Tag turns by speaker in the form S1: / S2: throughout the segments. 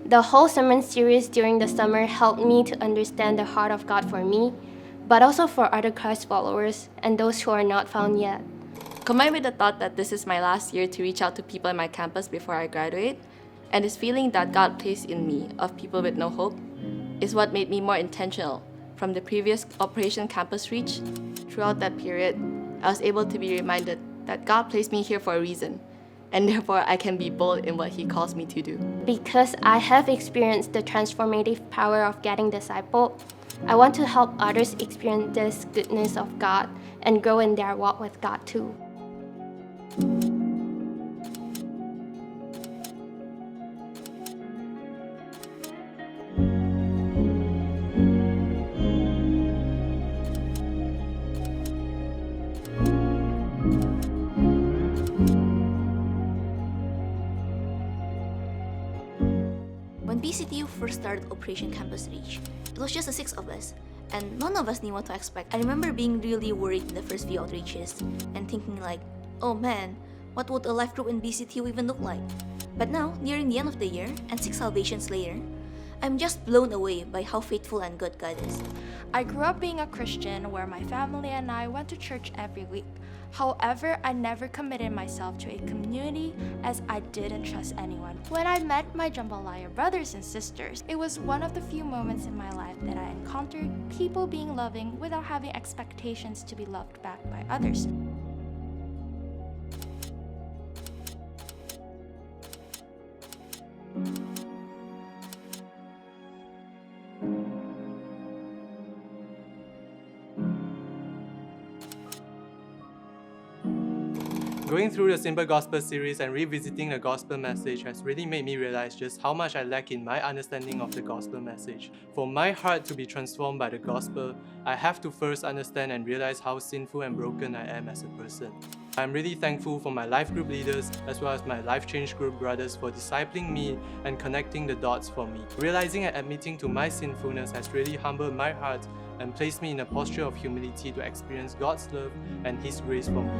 S1: The whole sermon series during the summer helped me to understand the heart of God for me, but also for other Christ followers and those who are not found yet.
S2: Combined with the thought that this is my last year to reach out to people in my campus before I graduate, and this feeling that God placed in me of people with no hope, is what made me more intentional. From the previous Operation Campus Reach, throughout that period, I was able to be reminded that God placed me here for a reason, and therefore I can be bold in what He calls me to do.
S1: Because I have experienced the transformative power of getting discipled, I want to help others experience this goodness of God and grow in their walk with God too.
S3: When BCTU first started Operation Campus Reach, it was just the 6 of us, and none of us knew what to expect. I remember being really worried in the first few outreaches and thinking like, oh man, what would a life group in BCTU even look like? But now, nearing the end of the year and 6 salvations later, I'm just blown away by how faithful and good God is.
S4: I grew up being a Christian where my family and I went to church every week. However, I never committed myself to a community as I didn't trust anyone. When I met my Jambalaya brothers and sisters, it was one of the few moments in my life that I encountered people being loving without having expectations to be loved back by others.
S5: Going through the Simple Gospel series and revisiting the gospel message has really made me realize just how much I lack in my understanding of the gospel message. For my heart to be transformed by the gospel, I have to first understand and realize how sinful and broken I am as a person. I'm really thankful for my life group leaders as well as my life change group brothers for discipling me and connecting the dots for me. Realizing and admitting to my sinfulness has really humbled my heart and placed me in a posture of humility to experience God's love and His grace for me.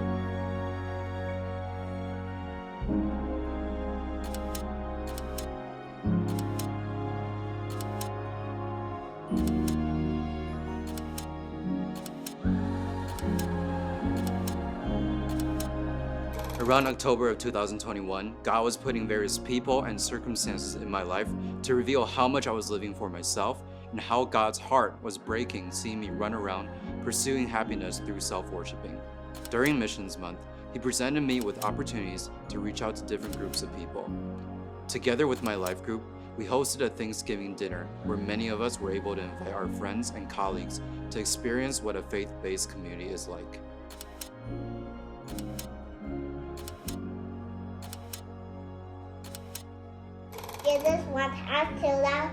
S6: Around October of 2021, God was putting various people and circumstances in my life to reveal how much I was living for myself and how God's heart was breaking seeing me run around pursuing happiness through self-worshiping. During Missions Month, He presented me with opportunities to reach out to different groups of people. Together with my life group, we hosted a Thanksgiving dinner where many of us were able to invite our friends and colleagues to experience what a faith-based community is like.
S7: Jesus wants us to love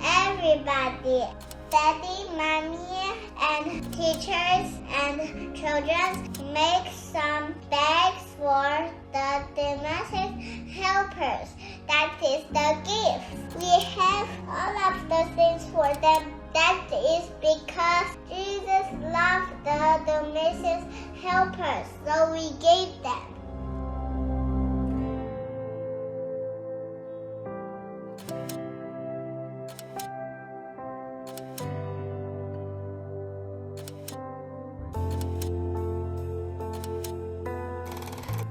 S7: everybody. Daddy, mommy, and teachers and children make some bags for the domestic helpers. That is the gift. We have all of those things for them. That is because Jesus loved the domestic helpers, so we gave them.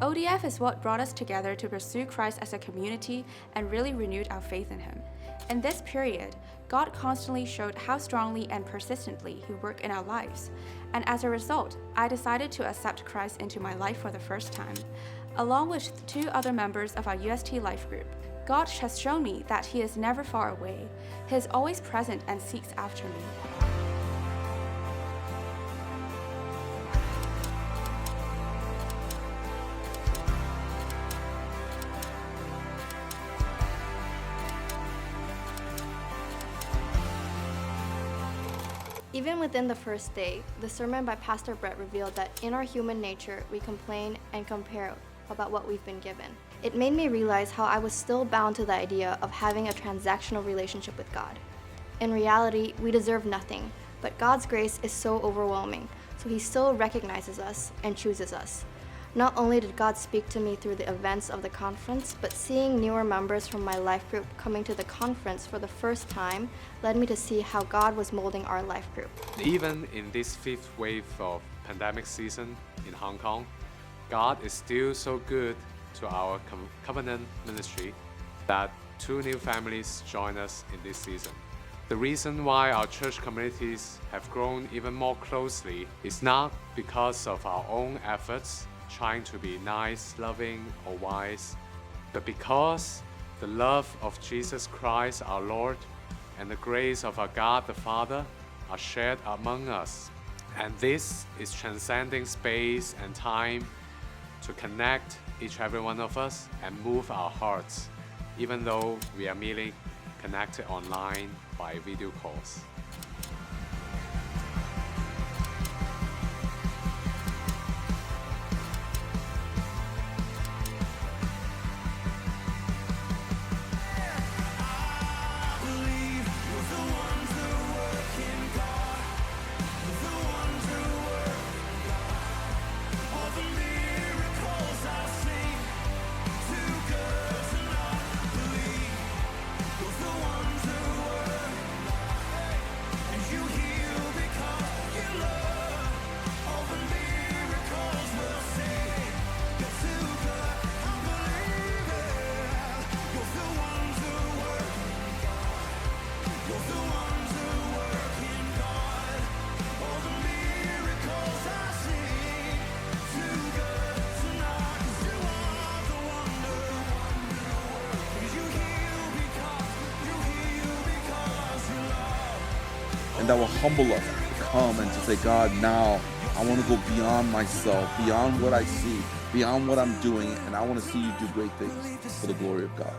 S8: ODF is what brought us together to pursue Christ as a community and really renewed our faith in Him. In this period, God constantly showed how strongly and persistently He worked in our lives, and as a result, I decided to accept Christ into my life for the first time. Along with 2 other members of our UST life group, God has shown me that He is never far away. He is always present and seeks after me.
S1: Even within the first day, the sermon by Pastor Brett revealed that in our human nature, we complain and compare about what we've been given. It made me realize how I was still bound to the idea of having a transactional relationship with God. In reality, we deserve nothing, but God's grace is so overwhelming, so He still recognizes us and chooses us. Not only did God speak to me through the events of the conference, but seeing newer members from my life group coming to the conference for the first time led me to see how God was molding our life group.
S9: Even in this fifth wave of pandemic season in Hong Kong, God is still so good to our covenant ministry that 2 new families join us in this season. The reason why our church communities have grown even more closely is not because of our own efforts, trying to be nice, loving, or wise, but because the love of Jesus Christ our Lord and the grace of our God the Father are shared among us. And this is transcending space and time to connect each every one of us and move our hearts, even though we are merely connected online by video calls.
S10: And that will humble us to come and to say, God, now I want to go beyond myself, beyond what I see, beyond what I'm doing, and I want to see you do great things for the glory of God.